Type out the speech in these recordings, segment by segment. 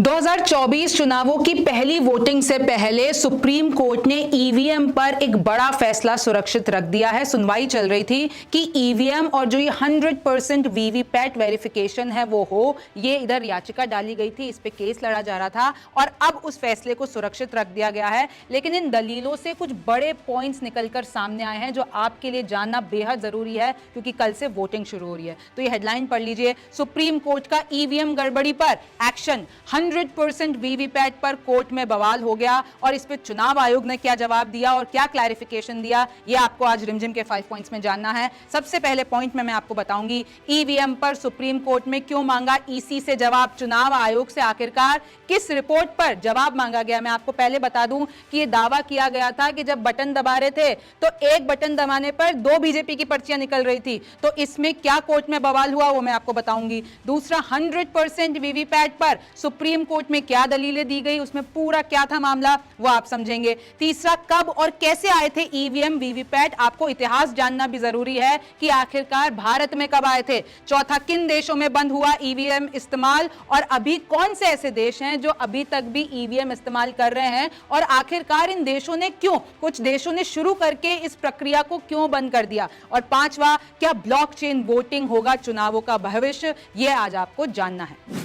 2024 चुनावों की पहली वोटिंग से पहले सुप्रीम कोर्ट ने ईवीएम पर एक बड़ा फैसला सुरक्षित रख दिया है। सुनवाई चल रही थी कि ईवीएम और जो ये 100% वीवीपैट वेरिफिकेशन है वो हो, ये इधर याचिका डाली गई थी, इस पे केस लड़ा जा रहा था और अब उस फैसले को सुरक्षित रख दिया गया है। लेकिन इन दलीलों से कुछ बड़े पॉइंट्स निकलकर सामने आए हैं जो आपके लिए जानना बेहद जरूरी है, क्योंकि कल से वोटिंग शुरू हो रही है। तो ये हेडलाइन पढ़ लीजिए, सुप्रीम कोर्ट का ईवीएम गड़बड़ी पर एक्शन, 100% वीवीपैट पर कोर्ट में बवाल हो गया। और इस पे चुनाव आयोग ने क्या जवाब दिया और क्या क्लैरिफिकेशन दिया, ये आपको आज रिमझिम के 5 पॉइंट्स में जानना है। सबसे पहले पॉइंट में मैं आपको बताऊंगी ईवीएम पर सुप्रीम कोर्ट में क्यों मांगा ईसी से जवाब, चुनाव आयोग से आखिरकार किस रिपोर्ट पर जवाब मांगा गया। मैं आपको पहले बता दूं कि यह दावा किया गया था कि जब बटन दबा रहे थे तो एक बटन दबाने पर 2 बीजेपी की पर्चियां निकल रही थी। तो इसमें क्या कोर्ट में बवाल हुआ वो मैं आपको बताऊंगी। दूसरा, 100% वीवीपैट पर सुप्रीम कोर्ट में क्या दलीलें दी गई, उसमें पूरा क्या था मामला वो आप समझेंगे। तीसरा, कब और कैसे आए थे ईवीएम वीवीपैट, आपको इतिहास जानना भी जरूरी है कि आखिरकार भारत में कब आए थे। चौथा, किन देशों में बंद हुआ ईवीएम इस्तेमाल और अभी कौन से ऐसे देश हैं जो अभी तक भी ईवीएम इस्तेमाल कर रहे हैं और आखिरकार इन देशों ने क्यों, कुछ देशों ने शुरू करके इस प्रक्रिया को क्यों बंद कर दिया। और पांचवा, क्या ब्लॉकचेन वोटिंग होगा चुनावों का भविष्य, यह आज आपको जानना है।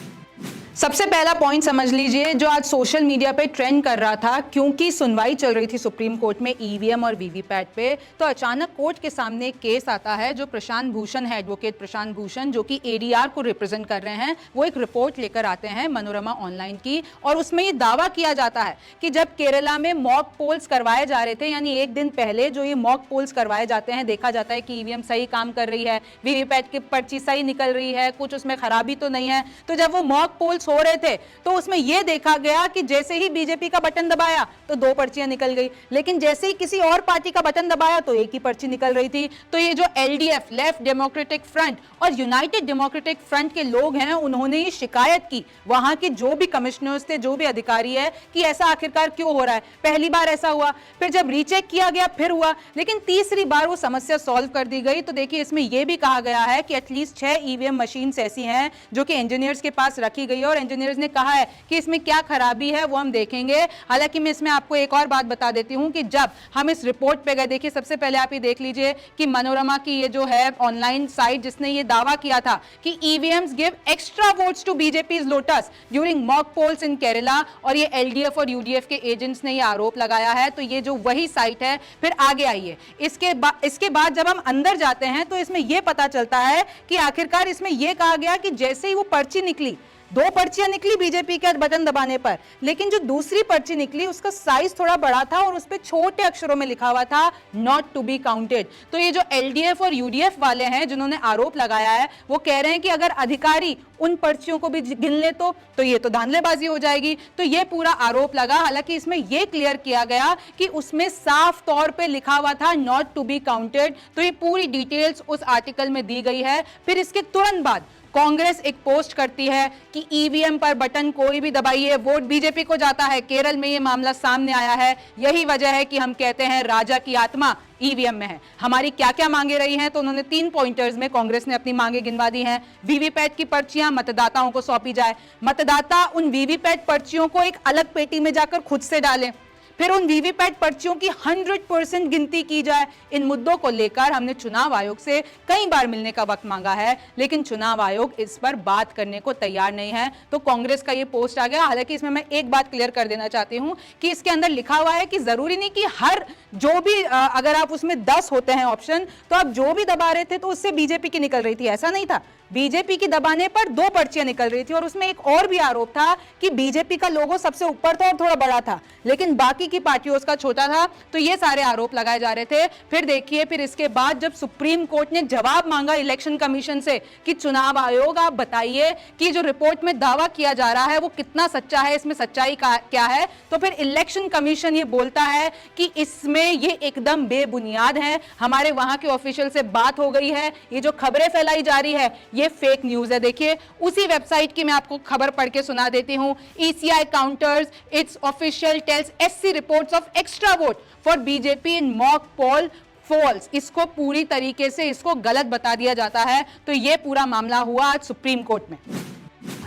सबसे पहला पॉइंट समझ लीजिए जो आज सोशल मीडिया पे ट्रेंड कर रहा था, क्योंकि सुनवाई चल रही थी सुप्रीम कोर्ट में ईवीएम और वीवीपैट पे, तो अचानक कोर्ट के सामने एक केस आता है। जो प्रशांत भूषण है, एडवोकेट प्रशांत भूषण, जो कि एडीआर को रिप्रेजेंट कर रहे हैं, वो एक रिपोर्ट लेकर आते हैं मनोरमा ऑनलाइन की और उसमें ये दावा किया जाता है कि जब केरला में मॉक पोल्स करवाए जा रहे थे, यानी एक दिन पहले जो ये मॉक पोल्स करवाए जाते हैं, देखा जाता है कि ईवीएम सही काम कर रही है, वीवीपैट की पर्ची सही निकल रही है, कुछ उसमें खराबी तो नहीं है। तो जब वो मॉक पोल्स हो रहे थे तो उसमें यह देखा गया कि जैसे ही बीजेपी का बटन दबाया तो 2 पर्चियां निकल गई, लेकिन जैसे ही किसी और पार्टी का बटन दबाया तो एक ही पर्ची निकल रही थी। तो ये जो एलडीएफ, लेफ्ट डेमोक्रेटिक फ्रंट और यूनाइटेड डेमोक्रेटिक फ्रंट के लोग हैं, उन्होंने ये शिकायत की वहां के जो भी कमिश्नर्स थे, जो भी अधिकारी है, कि ऐसा आखिरकार क्यों हो रहा है। पहली बार ऐसा हुआ, फिर जब रीचेक किया गया फिर हुआ, लेकिन तीसरी बार वो समस्या सॉल्व कर दी गई। तो देखिए इसमें यह भी कहा गया है कि एटलीस्ट 6 ईवीएम मशीन्स ऐसी हैं जो कि इंजीनियर्स के पास रखी गई है और इंजीनियर्स ने कहा है कि इसमें क्या खराबी है वो हम देखेंगे। हालांकि मैं इसमें आपको एक और बात बता देती हूं कि जब हम इस रिपोर्ट पे गए, देखिए सबसे पहले आप ये देख लीजिए कि मनोरमा की ये जो है ऑनलाइन साइट, जिसने ये दावा किया था कि EVMs give extra votes to BJP's lotus during mock polls in Kerala, और ये एलडीएफ और यूडीएफ के एजेंट्स ने ये आरोप लगाया है। तो ये जो वही साइट है। फिर आगे आइए, इसके बाद जब हम अंदर जाते हैं तो इसमें यह पता चलता है कि आखिरकार इसमें यह कहा गया कि जैसे ही वो पर्ची निकली, 2 पर्चियां निकली बीजेपी के बटन दबाने पर, लेकिन जो दूसरी पर्ची निकली उसका साइज थोड़ा बड़ा था और उस पर छोटे अक्षरों में लिखा हुआ था नॉट टू बी काउंटेड। तो ये जो एलडीएफ और यूडीएफ वाले हैं जिन्होंने आरोप लगाया है, वो कह रहे हैं कि अगर अधिकारी उन पर्चियों को भी गिन ले तो ये तो धांधलेबाजी हो जाएगी। तो ये पूरा आरोप लगा। हालांकि इसमें यह क्लियर किया गया कि उसमें साफ तौर पे लिखा हुआ था नॉट टू बी काउंटेड। तो ये पूरी डिटेल्स उस आर्टिकल में दी गई है। फिर इसके तुरंत बाद कांग्रेस एक पोस्ट करती है कि ईवीएम पर बटन कोई भी दबाइए वोट बीजेपी को जाता है। केरल में यह मामला सामने आया है। यही वजह है कि हम कहते हैं राजा की आत्मा ईवीएम में है। हमारी क्या क्या मांगे रही हैं, तो उन्होंने 3 पॉइंटर्स में कांग्रेस ने अपनी मांगे गिनवा दी हैं। वीवीपैट की पर्चियां मतदाताओं को सौंपी जाए, मतदाता उन वीवीपैट पर्चियों को एक अलग पेटी में जाकर खुद से डालें, फिर उन वीवीपैट पर्चियों की 100% गिनती की जाए। इन मुद्दों को लेकर हमने चुनाव आयोग से कई बार मिलने का वक्त मांगा है, लेकिन चुनाव आयोग इस पर बात करने को तैयार नहीं है। तो कांग्रेस का ये पोस्ट आ गया। हालांकि इसमें मैं एक बात क्लियर कर देना चाहती हूं कि इसके अंदर लिखा हुआ है कि जरूरी नहीं कि हर जो भी अगर आप उसमें 10 होते हैं ऑप्शन, तो आप जो भी दबा रहे थे तो उससे बीजेपी की निकल रही थी, ऐसा नहीं था। बीजेपी की दबाने पर 2 पर्चियां निकल रही थी और उसमें एक और भी आरोप था कि बीजेपी का लोगो सबसे ऊपर था और थोड़ा बड़ा था, लेकिन बाकी की पार्टियों उसका छोटा था। तो ये सारे आरोप लगाए जा रहे थे। फिर देखिए, फिर इसके बाद जब सुप्रीम कोर्ट ने जवाब मांगा इलेक्शन कमीशन से कि चुनाव आयोग आप बताइए कि जो रिपोर्ट में दावा किया जा रहा है वो कितना सच्चा है, इसमें सच्चाई क्या है, तो फिर इलेक्शन कमीशन ये बोलता है कि इसमें ये एकदम बेबुनियाद है। हमारे वहां के ऑफिशियल से बात हो गई है, ये जो खबरें फैलाई जा रही है ये फेक न्यूज है। देखिए उसी वेबसाइट की मैं आपको खबर पढ़ के सुना देती हूं। ECI counters its official tells SC reports of extra vote for BJP in mock poll false। इसको पूरी तरीके से इसको गलत बता दिया जाता है। तो ये पूरा मामला हुआ आज सुप्रीम कोर्ट में।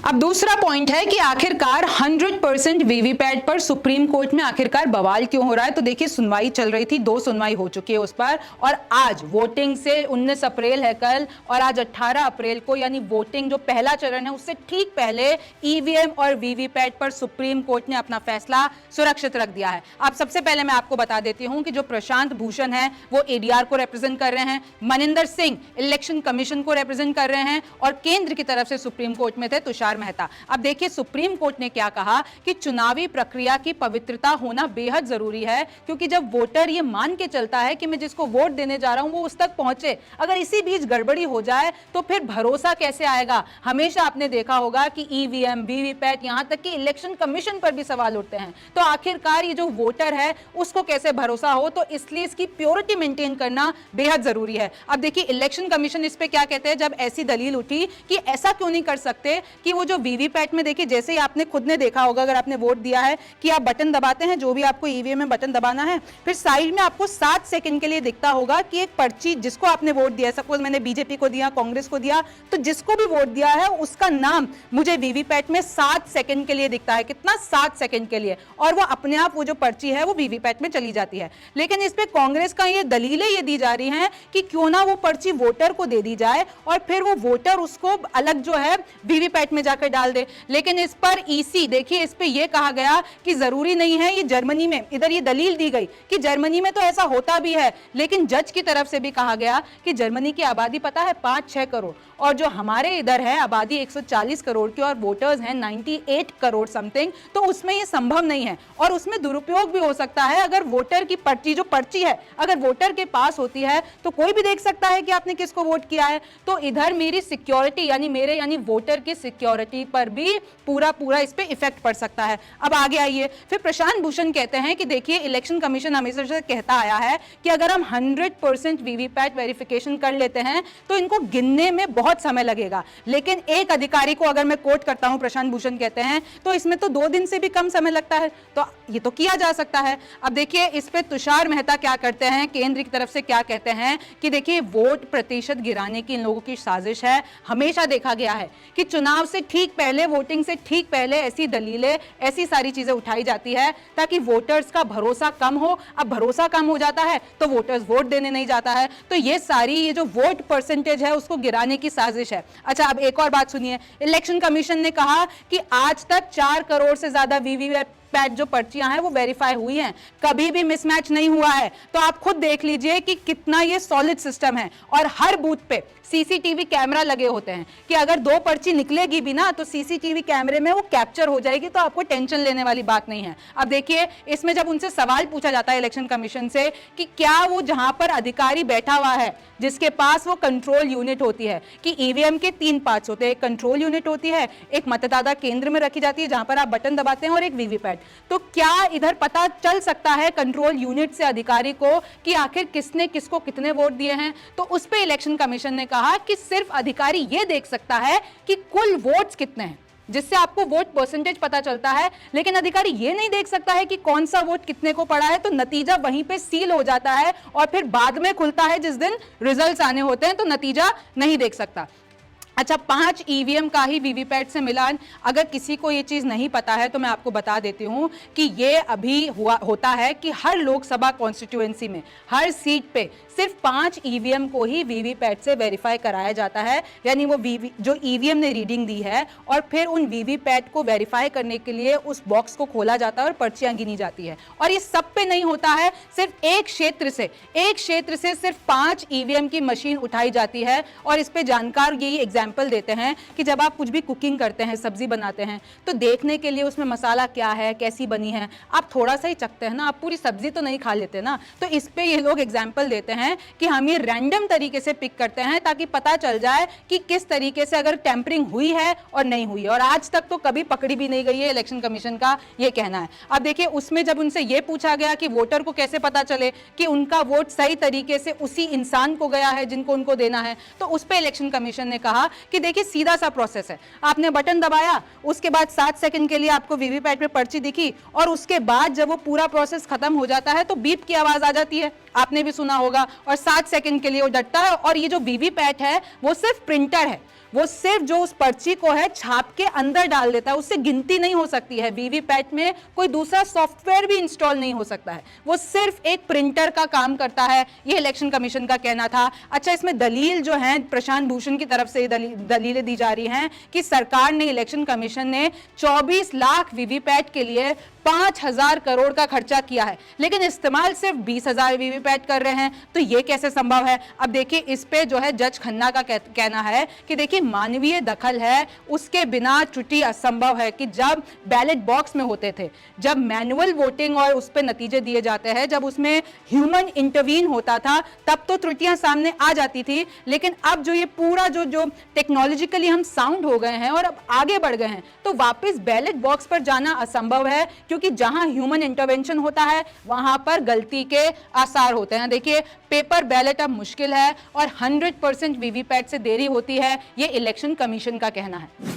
अब दूसरा पॉइंट है कि आखिरकार 100% वीवीपैट पर सुप्रीम कोर्ट में आखिरकार बवाल क्यों हो रहा है। तो देखिए, सुनवाई चल रही थी, 2 सुनवाई हो चुकी है उस पर, और आज वोटिंग से 19 अप्रैल है कल, और आज 18 अप्रैल को, यानी वोटिंग जो पहला चरण है उससे ठीक पहले ईवीएम और वीवीपैट पर सुप्रीम कोर्ट ने अपना फैसला सुरक्षित रख दिया है। अब सबसे पहले मैं आपको बता देती हूं कि जो प्रशांत भूषण है वो एडीआर को रिप्रेजेंट कर रहे हैं, मनिंदर सिंह इलेक्शन कमीशन को रिप्रेजेंट कर रहे हैं, और केंद्र की तरफ से सुप्रीम कोर्ट में थे तुषार मेहता। अब देखिए, सुप्रीम कोर्ट ने क्या कहा कि चुनावी प्रक्रिया की पवित्रता होना बेहद जरूरी है, क्योंकि जब वोटर ये मान के चलता है कि मैं जिसको वोट देने जा रहा हूं वो उस तक पहुंचे, अगर इसी बीच गड़बड़ी हो जाए तो फिर भरोसा कैसे आएगा। हमेशा आपने देखा होगा कि ईवीएम, वीवीपैट, यहां तक कि इलेक्शन कमीशन पर भी सवाल उठते हैं, तो आखिरकार ये जो वोटर है उसको कैसे भरोसा हो, तो इसलिए इसकी प्योरिटी मेंटेन करना बेहद जरूरी है। अब देखिए, इलेक्शन कमीशन इस पे क्या कहते हैं, जब ऐसी दलील उठी कि ऐसा क्यों नहीं कर सकते कि वो जो वीवीपैट में, देखिए जैसे ही आपने खुद ने देखा होगा, अगर आपने वोट दिया है कि आप बटन दबाते हैं, जो भी आपको ईवीएम में बटन दबाना है, फिर साइड में आपको 7 सेकंड के लिए दिखता होगा कि एक पर्ची जिसको आपने वोट दिया है, सपोज मैंने बीजेपी को दिया, कांग्रेस को दिया, तो जिसको भी वोट दिया है उसका नाम मुझे वीवीपैट में 7 सेकंड के लिए दिखता है। कितना? 7 सेकंड के लिए, और वो अपने आप वो जो पर्ची है वो वीवीपैट में चली जाती है। लेकिन इस पे कांग्रेस का ये दलीलें ये दी जा रही हैं कि क्यों ना वो पर्ची वोटर को दे दी जाए और फिर वो वोटर उसको अलग जो है वीवीपैट में जाकर डाल दे। लेकिन इस पर ईसी, देखिए इस पे ये कहा गया कि जरूरी नहीं है, ये जर्मनी में, इधर ये दलील दी गई कि जर्मनी में तो ऐसा होता भी है, लेकिन जज की तरफ से भी कहा गया कि जर्मनी की आबादी पता है 5-6 करोड़, और जो हमारे इधर है आबादी 140 करोड़ की और वोटर्स हैं 98 करोड़ समथिंग, तो उसमें ये संभव नहीं है, और उसमें दुरुपयोग भी हो सकता है। अगर वोटर की पर्ची, जो पर्ची है अगर वोटर के पास होती है तो कोई भी देख सकता है कि आपने किसको वोट किया है, तो इधर मेरी सिक्योरिटी यानी वोटर की सिक्योरिटी पर भी पूरा इस पे इफेक्ट पड़ सकता है। अब आगे आइए, फिर प्रशांत भूषण कहते हैं कि देखिए, इलेक्शन कमीशन हमेशा से कहता आया है कि अगर हम 100% वीवीपैट वेरिफिकेशन कर लेते हैं तो इनको गिनने में बहुत समय लगेगा, लेकिन एक अधिकारी को, अगर मैं कोट करता हूं, प्रशांत भूषण कहते हैं, तो इसमें तो 2 दिन से भी कम समय लगता है, तो ये तो किया जा सकता है। अब देखिए, इस पे तुषार मेहता क्या करते हैं, केंद्र की तरफ से क्या कहते हैं कि देखिए, वोट प्रतिशत गिराने की इन लोगों की साजिश है। हमेशा देखा गया है कि चुनाव से ठीक पहले, वोटिंग से ठीक पहले ऐसी दलीलें, ऐसी सारी चीजें उठाई जाती है ताकि वोटर्स का भरोसा कम हो। अब भरोसा कम हो जाता है तो वोटर्स वोट देने नहीं जाता है, तो ये जो वोट परसेंटेज है उसको गिराने की साजिश है। अच्छा, अब एक और बात सुनिए, इलेक्शन कमीशन ने कहा कि आज तक 4 करोड़ से ज्यादा वीवीपैट जो पर्चियां हैं वो वेरीफाई हुई हैं, कभी भी मिसमैच नहीं हुआ है। तो आप खुद देख लीजिए कि कितना ये सॉलिड सिस्टम है, और हर बूथ पे सीसीटीवी कैमरा लगे होते हैं कि अगर 2 पर्ची निकलेगी भी ना तो सीसीटीवी कैमरे में वो कैप्चर हो जाएगी, तो आपको टेंशन लेने वाली बात नहीं है। अब देखिए, इसमें जब उनसे सवाल पूछा जाता है इलेक्शन कमीशन से कि क्या वो जहां पर अधिकारी बैठा हुआ है, जिसके पास वो कंट्रोल यूनिट होती है, कि ईवीएम के 3 पार्ट्स होते हैं, एक कंट्रोल यूनिट होती है, एक मतदाता केंद्र में रखी जाती है जहां पर आप बटन दबाते हैं, और एक वीवीपैट, तो क्या इधर पता चल सकता है कंट्रोल यूनिट से अधिकारी को कि आखिर किसने किसको कितने वोट दिए हैं? तो उस पे इलेक्शन कमीशन ने कहा कि सिर्फ अधिकारी यह देख सकता है कि कुल वोट्स कितने हैं, जिससे आपको वोट परसेंटेज पता चलता है, लेकिन अधिकारी ये नहीं देख सकता है कि कौन सा वोट कितने को पड़ा है। तो नतीजा वहीं पे सील हो जाता है और फिर बाद में खुलता है, जिस दिन रिजल्ट्स आने होते हैं, तो नतीजा नहीं देख सकता। अच्छा, 5 ईवीएम का ही वीवीपैट से मिलान, अगर किसी को ये चीज़ नहीं पता है तो मैं आपको बता देती हूँ कि ये अभी होता है कि हर लोकसभा कॉन्स्टिट्यूएंसी में, हर सीट पे सिर्फ 5 ईवीएम को ही वीवीपैट से वेरीफाई कराया जाता है, यानी वो जो ईवीएम ने रीडिंग दी है, और फिर उन वीवीपैट को वेरीफाई करने के लिए उस बॉक्स को खोला जाता है और पर्चियां गिनी जाती है। और ये सब पे नहीं होता है, सिर्फ एक क्षेत्र से सिर्फ 5 ईवीएम की मशीन उठाई जाती है। और इस पे जानकार यही एग्जाम्पल देते हैं कि जब आप कुछ भी कुकिंग करते हैं, सब्जी बनाते हैं, तो देखने के लिए उसमें मसाला क्या है, कैसी बनी है, आप थोड़ा सा ही चखते हैं ना, आप पूरी सब्जी तो नहीं खा लेते ना। तो इस पे ये लोग एग्जाम्पल देते हैं कि हम ये रैंडम तरीके से पिक करते हैं ताकि पता चल जाए कि किस तरीके से अगर टेम्परिंग हुई है और नहीं हुई है, और आज तक तो कभी पकड़ी भी नहीं गई है, इलेक्शन कमीशन का ये कहना है। अब देखिए, उसमें जब उनसे ये पूछा गया कि वोटर को कैसे पता चले कि उनका वोट सही तरीके से उसी इंसान को गया है जिनको उनको देना है, तो उस पे इलेक्शन कमीशन ने कहा कि देखिए, सीधा सा प्रोसेस है, आपने बटन दबाया, उसके बाद 7 सेकंड के लिए आपको वीवीपैट पे पर्ची दिखी, और उसके बाद जब वो पूरा प्रोसेस खत्म हो जाता है तो बीप की आवाज आ जाती है, आपने भी सुना होगा, और 7 सेकंड के लिए वो डटता है। और ये जो वीवीपैट है वो सिर्फ प्रिंटर है, वो सिर्फ जो उस पर्ची को है छाप के अंदर डाल देता है, उससे गिनती नहीं हो सकती है। वीवीपैट में कोई दूसरा सॉफ्टवेयर भी इंस्टॉल नहीं हो सकता है, वो सिर्फ एक प्रिंटर का काम करता है, ये इलेक्शन कमीशन का कहना था। अच्छा, इसमें दलील जो है प्रशांत भूषण की तरफ से दलीलें दी जा रही हैं कि सरकार ने, इलेक्शन कमीशन ने 24 लाख वीवीपैट के लिए 5,000 करोड़ का खर्चा किया है, लेकिन इस्तेमाल सिर्फ 20,000 वीवीपैट कर रहे हैं, तो ये कैसे संभव है? अब देखिए, इस पे जो है जज खन्ना का कहना है कि देखिए मानवीय दखल है, उसके बिना त्रुटि असंभव है। कि जब बैलेट बॉक्स में होते थे, जब मैनुअल वोटिंग और उस पे नतीजे दिए जाते हैं, जब उसमें ह्यूमन इंटरवीन होता था, तब तो त्रुटियां सामने आ जाती थी। लेकिन अब जो ये पूरा जो टेक्नोलॉजिकली हम साउंड हो गए हैं और अब आगे बढ़ गए हैं, तो वापस बैलेट बॉक्स पर जाना असंभव है, क्योंकि जहां ह्यूमन इंटरवेंशन होता है वहां पर गलती के आसार होते हैं। देखिए, पेपर बैलेट अब मुश्किल है और 100% वीवीपैट से देरी होती है, ये इलेक्शन कमीशन का कहना है।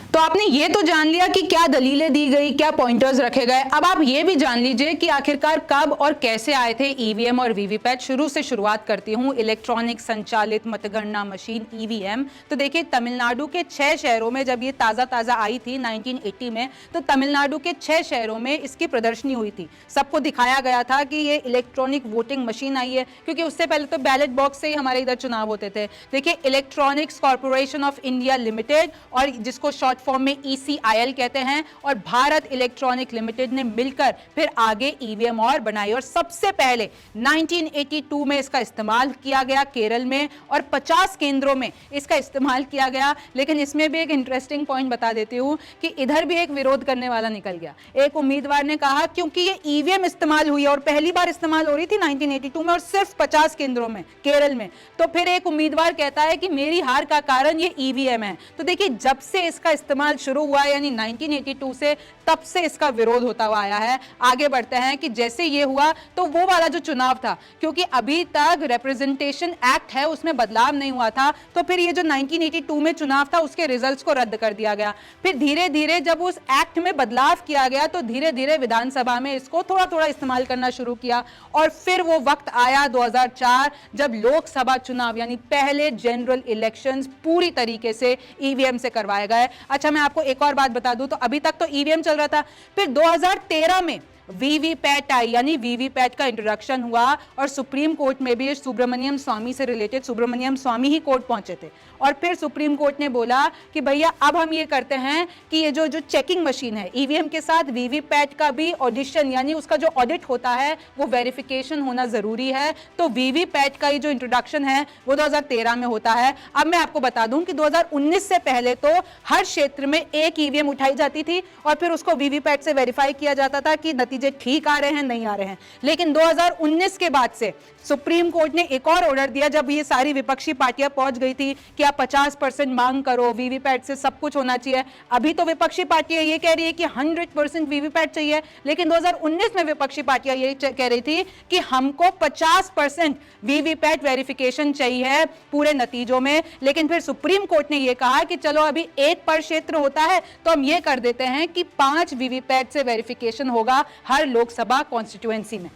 तो आपने ये तो जान लिया कि क्या दलीलें दी गई, क्या पॉइंटर्स रखे गए। अब आप ये भी जान लीजिए कि आखिरकार कब और कैसे आए थे ईवीएम और वीवीपैट। शुरू से शुरुआत करती हूँ, इलेक्ट्रॉनिक संचालित मतगणना मशीन ईवीएम। तो देखिए, तमिलनाडु के 6 शहरों में जब ये ताज़ा आई थी 1980 में, तो तमिलनाडु के 6 शहरों में इसकी प्रदर्शनी हुई थी। सबको दिखाया गया था कि ये इलेक्ट्रॉनिक वोटिंग मशीन आई है, क्योंकि उससे पहले तो बैलेट बॉक्स से ही हमारे इधर चुनाव होते थे। देखिए, electronics corporation of India limited, और जिसको शॉर्ट फॉर्म में ECIL कहते हैं, और भारत इलेक्ट्रॉनिक लिमिटेड ने मिलकर फिर आगे ईवीएम और बनाई, और सबसे पहले 1982 में इसका इस्तेमाल किया गया केरल में, और 50 केंद्रों में इसका इस्तेमाल किया गया। लेकिन इसमें भी एक इंटरेस्टिंग पॉइंट बता देती हूं कि इधर भी एक विरोध करने वाला निकल गया। एक उम्मीदवार ने कहा, क्योंकि ये ईवीएम इस्तेमाल हुई है और पहली बार इस्तेमाल हो रही थी 1982 में और सिर्फ 50 केंद्रों में केरल में, तो फिर एक उम्मीदवार कहता है कि मेरी हार का कारण ये ईवीएम है। तो देखिए, जब से इसका इस्तेमाल शुरू हुआ यानी 1982 से, तब से इसका विरोध होता हुआ आया है। आगे बढ़ते हैं कि जैसे ये हुआ तो वो वाला जो चुनाव था, क्योंकि अभी तक रिप्रेजेंटेशन एक्ट है उसमें बदलाव नहीं हुआ था, तो फिर ये जो 1982 में चुनाव था उसके रिजल्ट्स को रद्द कर दिया गया। फिर धीरे धीरे जब उस एक्ट में बदलाव किया गया तो धीरे धीरे विधानसभा में इसको थोड़ा थोड़ा इस्तेमाल करना शुरू किया, और फिर वो वक्त आया 2004 जब लोकसभा चुनाव यानी पहले जनरल इलेक्शंस पूरी तरीके से ईवीएम से करवाए गए। अच्छा, मैं आपको एक और बात बता दूं, तो अभी तक तो ईवीएम चल रहा था, फिर 2013 में वीवीपैट आई, यानी वीवीपैट का इंट्रोडक्शन हुआ, और सुप्रीम कोर्ट में भी सुब्रमण्यम स्वामी से रिलेटेड सुब्रमण्यम स्वामी ही कोर्ट पहुंचे थे, और फिर सुप्रीम कोर्ट ने बोला कि भैया अब हम ये करते हैं कि ये जो चेकिंग मशीन है, ईवीएम के साथ वीवीपैट का भी ऑडिशन यानी उसका जो ऑडिट होता है वो वेरिफिकेशन होना जरूरी है। तो वीवीपैट का ये जो इंट्रोडक्शन है वो 2013 में होता है। अब मैं आपको बता दूं कि 2019 से पहले तो हर क्षेत्र में एक ईवीएम उठाई जाती थी और फिर उसको वीवीपैट से वेरीफाई किया जाता था कि नतीजे ठीक आ रहे हैं नहीं आ रहे हैं। लेकिन 2019 के बाद से सुप्रीम कोर्ट ने एक और ऑर्डर दिया, जब ये सारी विपक्षी पार्टियां पहुंच गई थी कि आप 50% मांग करो, वीवीपैट से सब कुछ होना चाहिए। अभी तो विपक्षी पार्टियां ये कह रही है कि 100% वीवीपैट चाहिए, लेकिन 2019 में विपक्षी पार्टियां ये कह रही थी कि हमको 50% वीवीपैट वेरिफिकेशन चाहिए पूरे नतीजों में। लेकिन फिर सुप्रीम कोर्ट ने ये कहा कि चलो अभी एक पर क्षेत्र होता है तो हम ये कर देते हैं कि 5 वीवीपैट से वेरिफिकेशन होगा हर लोकसभा कॉन्स्टिट्यूएंसी में।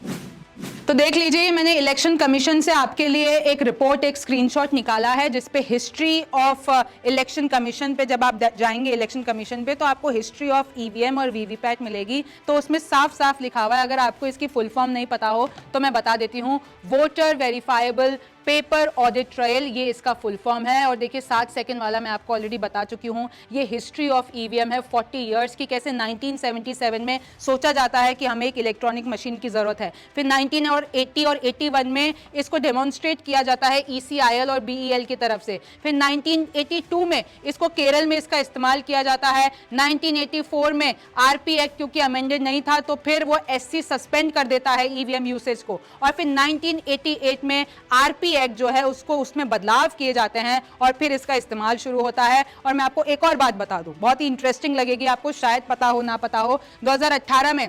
तो देख लीजिए, मैंने इलेक्शन कमीशन से आपके लिए एक रिपोर्ट, एक स्क्रीनशॉट निकाला है जिस पे हिस्ट्री ऑफ इलेक्शन कमीशन पे, जब आप जाएंगे इलेक्शन कमीशन पे तो आपको हिस्ट्री ऑफ ईवीएम और वीवीपैट मिलेगी। तो उसमें साफ साफ लिखा हुआ है, अगर आपको इसकी फुल फॉर्म नहीं पता हो तो मैं बता देती हूँ, voter verifiable paper audit trial, ये इसका फुल फॉर्म है। और देखिए 7 सेकंड वाला मैं आपको ऑलरेडी बता चुकी हूँ, ये हिस्ट्री ऑफ ईवीएम है 40 इयर्स की, कैसे 1977 में सोचा जाता है कि हमें एक इलेक्ट्रॉनिक मशीन की ज़रूरत है, फिर 1980 और 81 में इसको डेमोन्स्ट्रेट किया जाता है ECIL और BEL की तरफ से, फिर 1982 में इसको केरल में इसका इस्तेमाल किया जाता है, 1984 में RP एक्ट क्योंकि अमेंडेड नहीं था तो फिर वो SC सस्पेंड कर देता है ईवीएम यूसेज को, और फिर 1988 में RP एक्ट जो है उसको उसमें बदलाव किए जाते हैं और फिर इसका इस्तेमाल शुरू होता है। और मैं आपको एक और बात बता दूं, बहुत ही इंटरेस्टिंग लगेगी आपको, शायद पता हो ना पता हो, 2018 में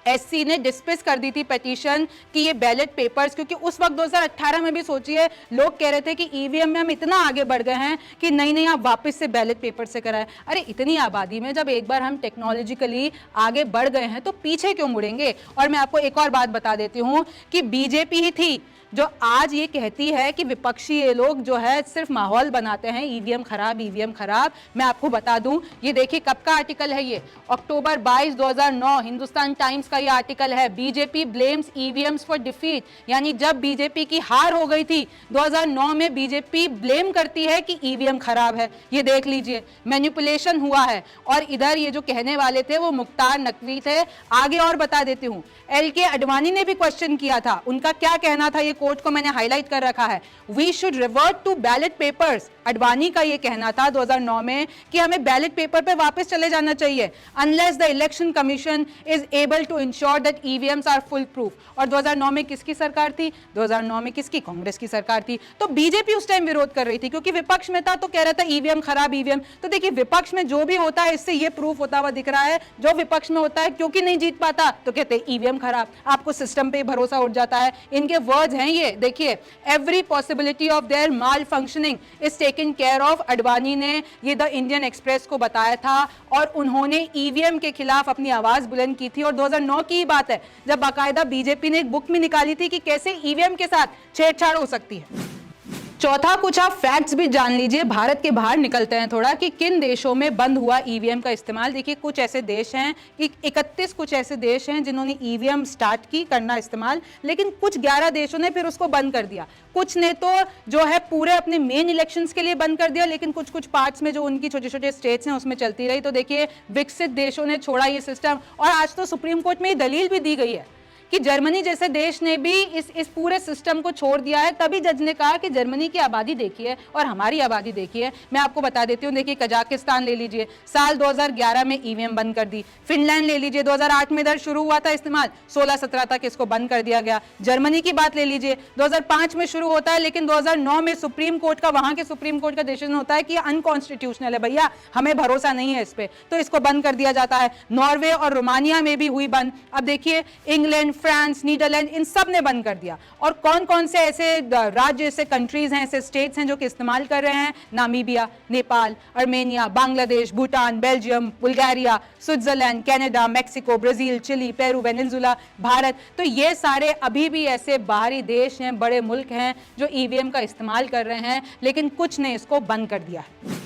SC ने डिस्मिस कर दी थी पिटीशन कि ये बैलेट पेपर्स, क्योंकि उस वक्त 2018 में भी सोचिए लोग कह रहे थे कि ईवीएम में हम इतना आगे बढ़ गए हैं कि नहीं आप वापस से बैलेट पेपर से कराएं। अरे इतनी आबादी में जब एक बार हम टेक्नोलॉजिकली आगे बढ़ गए हैं तो पीछे क्यों मुड़ेंगे। और मैं आपको एक और बात बता देती हूँ कि बीजेपी ही थी जो आज ये कहती है कि विपक्षी ये लोग जो है सिर्फ माहौल बनाते हैं, ईवीएम खराब, ईवीएम खराब। मैं आपको बता दूं, ये देखिए कब का आर्टिकल है, ये अक्टूबर 22 2009 हिंदुस्तान टाइम्स का ये आर्टिकल है। BJP blames EVMs for defeat, यानी जब बीजेपी की हार हो गई थी 2009 में, बीजेपी ब्लेम करती है कि ईवीएम खराब है। ये देख लीजिए, मैनिपुलेशन हुआ है। और इधर ये जो कहने वाले थे वो मुख्तार नकवी थे। आगे और बता देती हूं, एलके अडवाणी ने भी क्वेश्चन किया था, उनका क्या कहना था, ये कोट को मैंने हाईलाइट कर रखा है। We should revert to ballot papers, Advani का ये कहना था 2009 में कि हमें बैलेट पेपर पे वापस चले जाना चाहिए, unless the election commission is able to ensure that EVMs are foolproof. और 2009 में किसकी सरकार थी? 2009 में किसकी? कांग्रेस की सरकार थी। तो बीजेपी उस टाइम विरोध कर रही थी क्योंकि विपक्ष में था, तो कह रहा था ईवीएम खराब, ईवीएम। तो देखिए, विपक्ष में जो भी होता है इससे ये प्रूफ होता हुआ दिख रहा है, जो विपक्ष में होता है क्योंकि नहीं जीत पाता तो कहते हैं ईवीएम खराब। आपको सिस्टम पे भरोसा उठ जाता है। इनके वर्ड्स हैं ये, देखिए, every possibility of their mall functioning is taken care of. Advani ने ये द इंडियन एक्सप्रेस को बताया था और उन्होंने ईवीएम के खिलाफ अपनी आवाज बुलंद की थी। और 2009 की बात है जब बाकायदा बीजेपी ने एक बुक में निकाली थी कि कैसे ईवीएम के साथ छेड़छाड़ हो सकती है। चौथा, कुछ आप फैक्ट्स भी जान लीजिए, भारत के बाहर निकलते हैं थोड़ा, कि किन देशों में बंद हुआ ईवीएम का इस्तेमाल। देखिए, कुछ ऐसे देश हैं कि 31 कुछ ऐसे देश हैं जिन्होंने ईवीएम स्टार्ट की करना इस्तेमाल, लेकिन कुछ 11 देशों ने फिर उसको बंद कर दिया। कुछ ने तो जो है पूरे अपने मेन इलेक्शंस के लिए बंद कर दिया, लेकिन कुछ कुछ पार्ट्स में जो उनकी छोटे छोटे स्टेट्स हैं उसमें चलती रही। तो देखिए, विकसित देशों ने छोड़ा ये सिस्टम, और आज तो सुप्रीम कोर्ट में ये दलील भी दी गई है कि जर्मनी जैसे देश ने भी इस पूरे सिस्टम को छोड़ दिया है। तभी जज ने कहा कि जर्मनी की आबादी देखिए और हमारी आबादी देखिए। मैं आपको बता देती हूँ, देखिए, कजाकिस्तान ले लीजिए, साल 2011 में ईवीएम बंद कर दी। फिनलैंड ले लीजिए, 2008 में इधर शुरू हुआ था इस्तेमाल, 16-17 तक इसको बंद कर दिया गया। जर्मनी की बात ले लीजिए, 2005 में शुरू होता है, लेकिन 2009 में सुप्रीम कोर्ट का, वहां के सुप्रीम कोर्ट का डिसीजन होता है कि अनकॉन्स्टिट्यूशनल है भैया, हमें भरोसा नहीं है इस पर, तो इसको बंद कर दिया जाता है। नॉर्वे और रोमानिया में भी हुई बंद। अब देखिए, इंग्लैंड, फ्रांस, नीदरलैंड, इन सब ने बंद कर दिया। और कौन कौन से ऐसे राज्य, ऐसे कंट्रीज हैं, ऐसे स्टेट्स हैं जो कि इस्तेमाल कर रहे हैं? Namibia, Nepal, Armenia, Bangladesh, Bhutan, Belgium, Bulgaria, Switzerland, Canada, Mexico, Brazil, Chile, Peru, Venezuela, Bharat. तो ये सारे अभी भी ऐसे बाहरी देश हैं, बड़े मुल्क हैं जो ईवीएम का इस्तेमाल कर रहे हैं, लेकिन कुछ ने इसको बंद कर दिया है।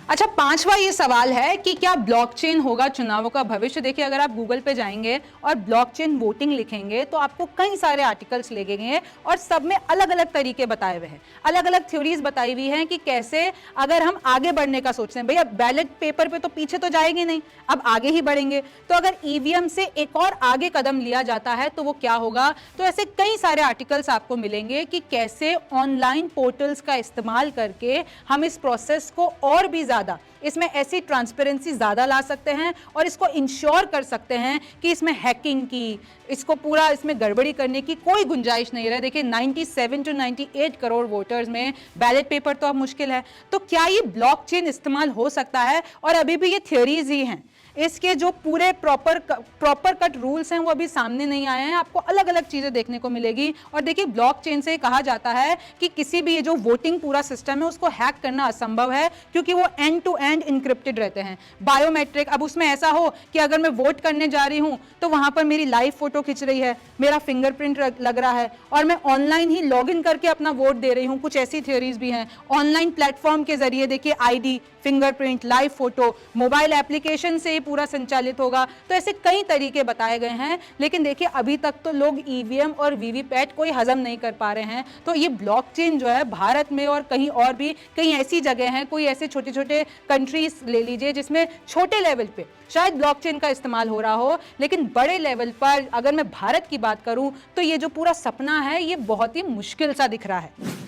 अच्छा, पांचवा ये सवाल है कि क्या ब्लॉकचेन होगा चुनावों का भविष्य। देखिए, अगर आप गूगल पे जाएंगे और ब्लॉकचेन वोटिंग लिखेंगे तो आपको कई सारे आर्टिकल्स लगेंगे और सब में अलग अलग तरीके बताए हुए हैं, अलग अलग थ्योरीज बताई हुई हैं कि कैसे अगर हम आगे बढ़ने का सोचते हैं, भैया बैलेट पेपर पे तो पीछे तो जाएंगे नहीं, अब आगे ही बढ़ेंगे, तो अगर ईवीएम से एक और आगे कदम लिया जाता है तो वो क्या होगा। तो ऐसे कई सारे आर्टिकल्स आपको मिलेंगे कि कैसे ऑनलाइन पोर्टल्स का इस्तेमाल करके हम इस प्रोसेस को और भी ज्यादा, इसमें ऐसी ट्रांसपेरेंसी ज्यादा ला सकते हैं और इसको इंश्योर कर सकते हैं कि इसमें हैकिंग की, इसको पूरा इसमें गड़बड़ी करने की कोई गुंजाइश नहीं रहे। देखिए, 97 to 98 करोड़ वोटर्स में बैलेट पेपर तो अब मुश्किल है, तो क्या ये ब्लॉकचेन इस्तेमाल हो सकता है? और अभी भी ये थ्योरीज ही हैं, इसके जो पूरे प्रॉपर कट रूल्स हैं वो अभी सामने नहीं आए हैं। आपको अलग अलग चीजें देखने को मिलेगी। और देखिए, ब्लॉकचेन से कहा जाता है कि किसी भी ये जो वोटिंग पूरा सिस्टम है उसको हैक करना असंभव है, क्योंकि वो एंड टू एंड इनक्रिप्टेड रहते हैं। बायोमेट्रिक, अब उसमें ऐसा हो कि अगर मैं वोट करने जा रही हूं तो वहां पर मेरी लाइव फोटो खिंच रही है, मेरा फिंगरप्रिंट लग रहा है और मैं ऑनलाइन ही लॉग इन करके अपना वोट दे रही हूं। कुछ ऐसी थ्योरीज भी हैं। ऑनलाइन प्लेटफॉर्म के जरिए देखिए, ID, fingerprint, live photo, mobile application से पूरा संचालित होगा। तो ऐसे कई तरीके बताए गए हैं, लेकिन देखिए, अभी तक तो लोग ईवीएम और वीवीपैट कोई हजम नहीं कर पा रहे हैं। तो ये ब्लॉकचेन जो है भारत में और कहीं और भी कई ऐसी जगह हैं, कोई ऐसे छोटे छोटे कंट्रीज ले लीजिए जिसमें छोटे लेवल पे शायद ब्लॉकचेन का इस्तेमाल हो रहा हो, लेकिन बड़े लेवल पर अगर मैं भारत की बात करूं तो ये जो पूरा सपना है ये बहुत ही मुश्किल सा दिख रहा है।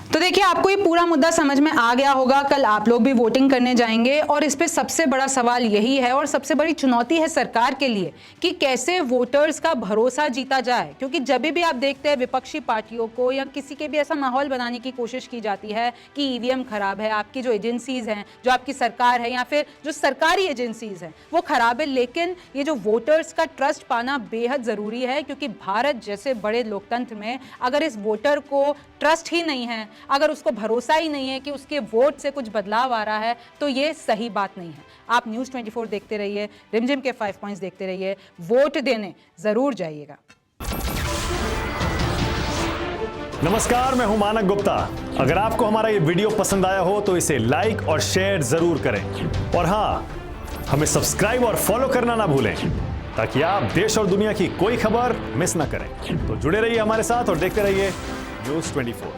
तो देखिए, आपको ये पूरा मुद्दा समझ में आ गया होगा। कल आप लोग भी वोटिंग करने जाएंगे और इस पे सबसे बड़ा सवाल यही है और सबसे बड़ी चुनौती है सरकार के लिए कि कैसे वोटर्स का भरोसा जीता जाए। क्योंकि जब भी आप देखते हैं विपक्षी पार्टियों को या किसी के भी ऐसा माहौल बनाने की कोशिश की जाती है कि ईवीएम खराब है, आपकी जो एजेंसीज हैं, जो आपकी सरकार है या फिर जो सरकारी एजेंसीज हैं वो खराब है, लेकिन ये जो वोटर्स का ट्रस्ट पाना बेहद जरूरी है। क्योंकि भारत जैसे बड़े लोकतंत्र में अगर इस वोटर को ट्रस्ट ही नहीं है, अगर उसको भरोसा ही नहीं है कि उसके वोट से कुछ बदलाव आ रहा है, तो ये सही बात नहीं है। आप न्यूज़ 24 देखते रहिए, रिमझिम के 5 पॉइंट्स देखते रहिए, वोट देने जरूर जाइएगा। नमस्कार, मैं हूं मानक गुप्ता। अगर आपको हमारा ये वीडियो पसंद आया हो तो इसे लाइक और शेयर जरूर करें और हाँ, हमें सब्सक्राइब और फॉलो करना ना भूलें ताकि आप देश और दुनिया की कोई खबर मिस ना करें। तो जुड़े रहिए हमारे साथ और देखते रहिए न्यूज़ 24।